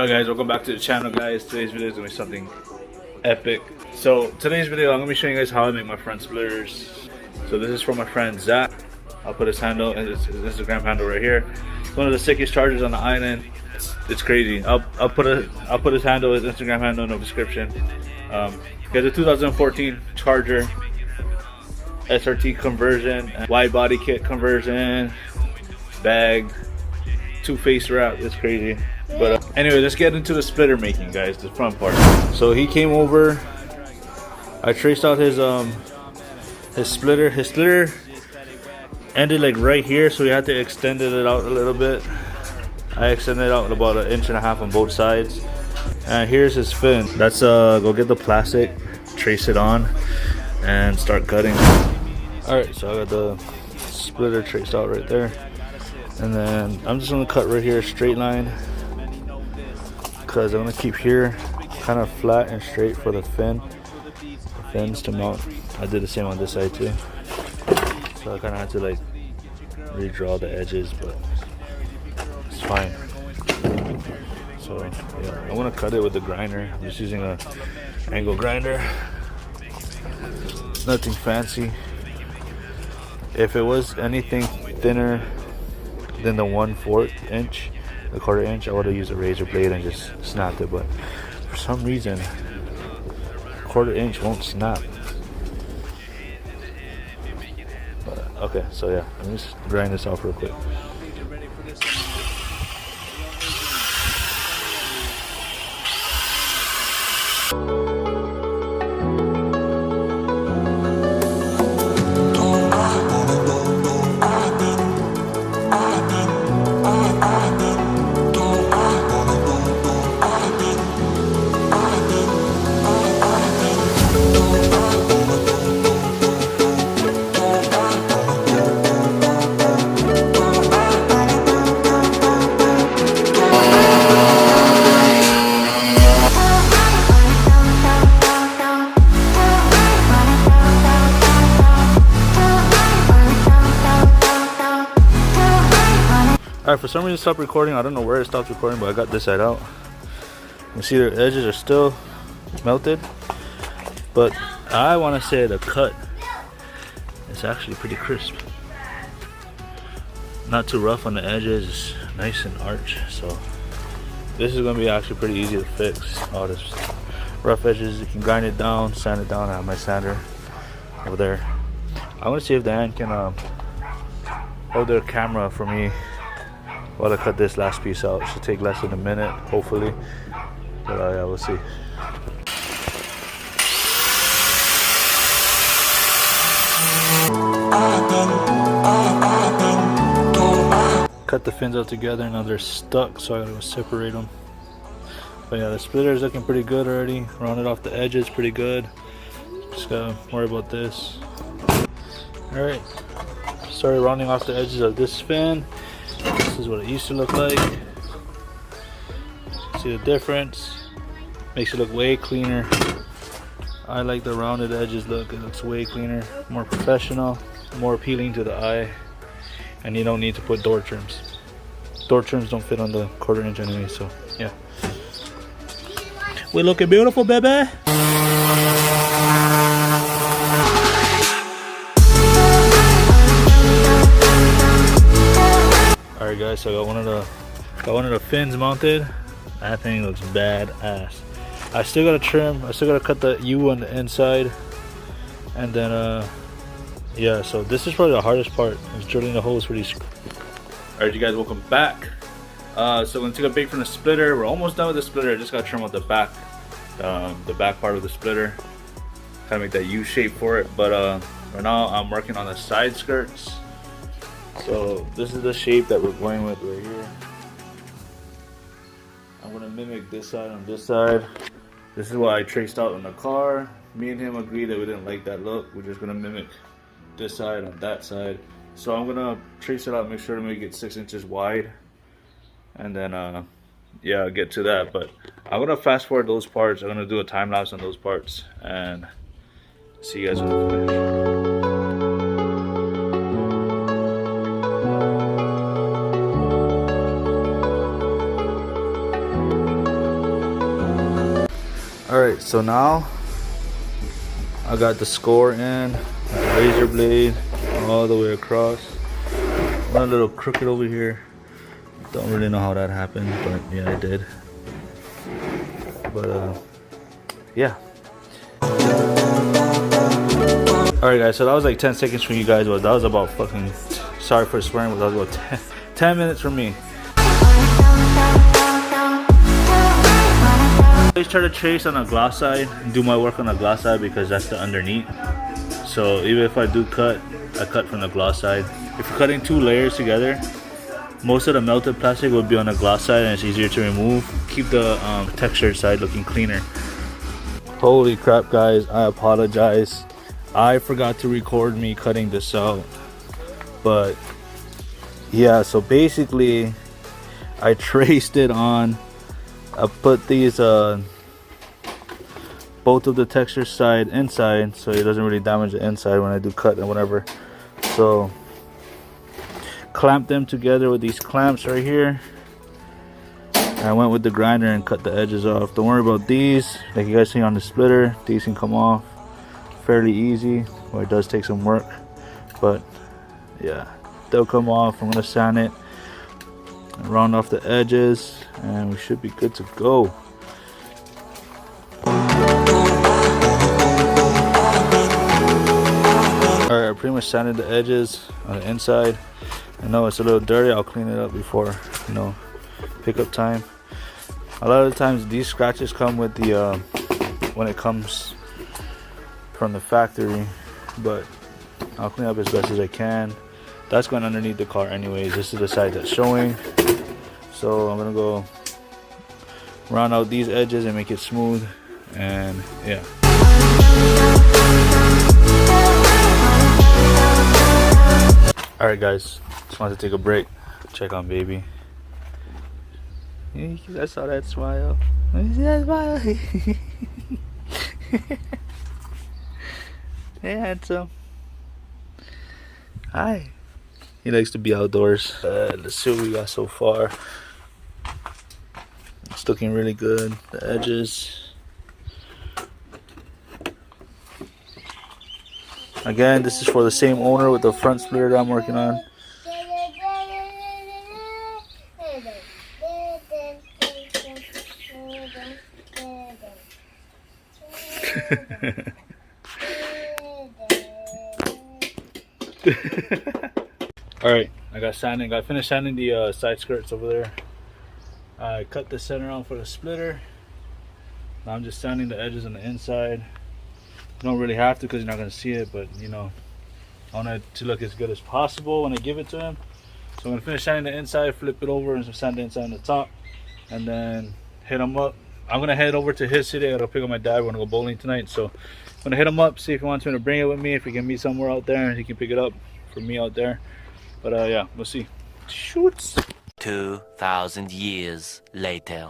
Alright guys, welcome back to the channel guys. Today's video is going to be something epic. So today's video I'm going to be showing you guys how I make my front splitters. So this is from my friend Zach. I'll put his handle and his Instagram handle right here. It's one of the sickest chargers on the island. It's crazy. I'll put his handle, his Instagram handle in the description. He has a 2014 charger, SRT conversion, wide body kit conversion, bag, 2-face wrap. It's crazy. But anyway, let's get into the splitter making, guys, the front part. So he came over, I traced out his splitter. His splitter ended like right here, so we had to extend it out a little bit. I extended it out about 1.5 inches on both sides. And here's his fin. Let's go get the plastic, trace it on, and start cutting. Alright, so I got the splitter traced out right there. And then I'm just gonna cut right here, straight line. Because I'm gonna keep here kind of flat and straight for the fins to mount. I did the same on this side too, so I kind of had to like redraw the edges, but it's fine. So yeah, I'm gonna cut it with the grinder. I'm just using a angle grinder, nothing fancy. If it was anything thinner than the 1/4 inch, the 1/4 inch, I would have used a razor blade and just snapped it, but for some reason 1/4 inch won't snap. But, okay, so yeah, let me just grind this off real quick. Alright, for some reason it stopped recording. I don't know where it stopped recording, but I got this side out. You can see the edges are still melted, but I want to say the cut is actually pretty crisp. Not too rough on the edges, nice and arch. So this is going to be actually pretty easy to fix. All this rough edges, you can grind it down, sand it down. I have my sander over there. I want to see if Dan can hold their camera for me while I cut this last piece out. It should take less than a minute, hopefully. But yeah, we'll see. Cut the fins out together, now they're stuck, so I gotta go separate them. But yeah, the splitter is looking pretty good already. Rounded off the edges pretty good. Just gotta worry about this. Alright, started rounding off the edges of this fin. This is what it used to look like. See the difference? Makes it look way cleaner. I like the rounded edges look. It looks way cleaner, more professional, more appealing to the eye. And you don't need to put door trims. Door trims don't fit on the 1/4 inch anyway, so yeah. We looking beautiful, baby. Alright guys, so I got one of the fins mounted. That thing looks badass. I still gotta trim, I still gotta cut the U on the inside. And then yeah, so this is probably the hardest part, is drilling the holes for these. Alright you guys, welcome back. So we're gonna take a break from the splitter. We're almost done with the splitter. I just gotta trim out the back part of the splitter. Kinda make that U shape for it. But right now I'm working on the side skirts. So this is the shape that we're going with right here. I'm gonna mimic this side on this side. This is what I traced out in the car. Me and him agreed that we didn't like that look. We're just gonna mimic this side on that side. So I'm gonna trace it out, make sure to make it 6 inches wide. And then yeah, I'll get to that. But I'm gonna fast forward those parts. I'm gonna do a time lapse on those parts and see you guys when we finish. Alright, so now I got the score in, the razor blade all the way across. Went a little crooked over here. Don't really know how that happened, but yeah, I did. But yeah. Alright guys, so that was like 10 seconds from you guys, but that was about fucking, sorry for swearing, but that was about 10 minutes from me. I always try to trace on a gloss side, do my work on the gloss side because that's the underneath. So even if I do cut, I cut from the gloss side. If you're cutting 2 layers together, most of the melted plastic will be on the gloss side and it's easier to remove. Keep the textured side looking cleaner. Holy crap guys, I apologize. I forgot to record me cutting this out. But yeah, so basically I traced it on. I put these both of the texture side inside so it doesn't really damage the inside when I do cut and whatever. So clamp them together with these clamps right here. I went with the grinder and cut the edges off. Don't worry about these, like you guys see on the splitter, these can come off fairly easy. Well, it does take some work, but yeah, they'll come off. I'm gonna sand it, round off the edges, and we should be good to go. Alright, I pretty much sanded the edges on the inside. I know it's a little dirty, I'll clean it up before, you know, pickup time. A lot of the times these scratches come with the when it comes from the factory, but I'll clean up as best as I can. That's going underneath the car anyways. This is the side that's showing. So I'm gonna go round out these edges and make it smooth, and yeah. Alright guys, just wanted to take a break, check on baby. You guys saw that smile? You see that smile? Hey handsome. Hi. He likes to be outdoors. Let's see what we got so far. It's looking really good. The edges. Again, this is for the same owner with the front splitter that I'm working on. Alright, I got finished sanding the side skirts over there. I cut the center on for the splitter. Now I'm just sanding the edges on the inside. You don't really have to because you're not going to see it, but you know, I want it to look as good as possible when I give it to him. So I'm going to finish sanding the inside, flip it over, and sand the inside on the top, and then hit him up. I'm going to head over to his city. I got to pick up my dad. We're going to go bowling tonight, so I'm going to hit him up, see if he wants me to bring it with me, if we can meet somewhere out there and he can pick it up for me out there. But yeah, we'll see. Shoots. 2,000 years later.